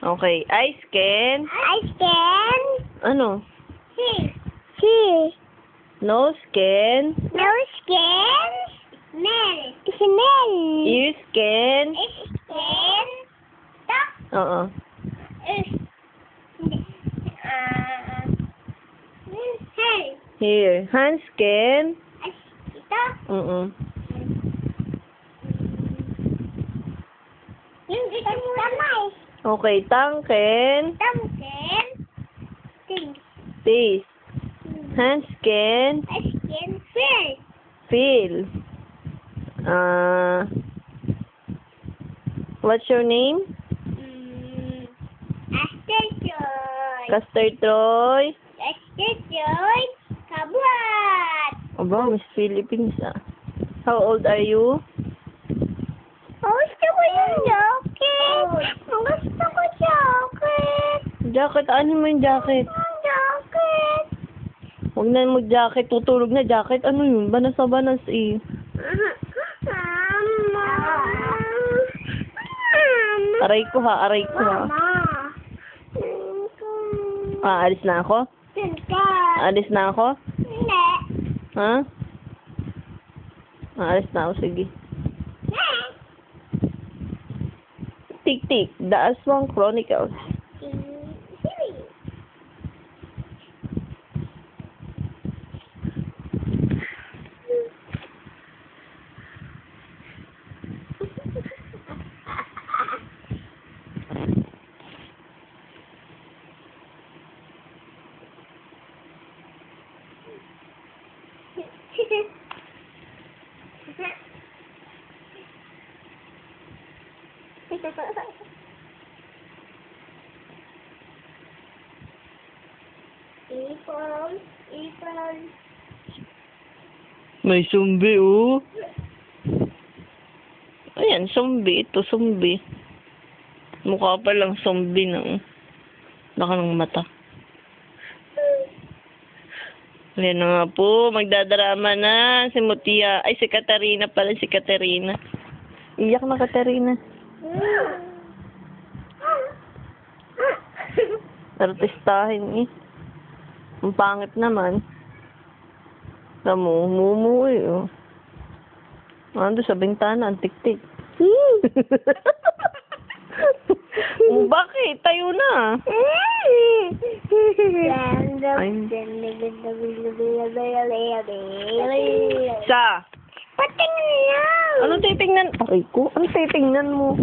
Okay. I scan. I scan. Ano? C. No scan. No scan. Smell. Smell. You scan. Scan. Talk. Oo. Hey. Here. Hand scan. Ito. Oo. Yung isang kamay. Okay. Tangken. Tamken. Ting. Taste. Hand scan. I scan. Feel. Feel. What's your name? Aster Joy. Caster Troy. Aster Joy. Kabuat. Aba, Miss Philippines ah. How old are you? Gusto ko yung jacket. Gusto ko jacket. Jacket, ano mo yung jacket? Jacket. Huwag na mag-jacket, tutulog na jacket. Ano yun? Banas-banas eh. Mama. Aray ko ha, aray ko ha. Alis na ako? Alis na ako? Hindi. Ha? Alis na ako, sige. Tik-tik, The Aswang Chronicles. Ipon. May zombie oh. Ayan, zombie. Ito, zombie. Mukha pa lang zombie na. Laka ng mata. Ayan na nga po. Magdadrama na si Mutia. Ay, si Katarina pala. Si Katarina. Iyak na Katarina. Artistahin eh. Ang pangit naman. Tamo, mumu eh. Oh. Ando sa bintana, ang tik-tik. Oh, bakit? Tayo na. Sa? Patingin lang. Anong titingnan? Aray ko, anong titingnan mo?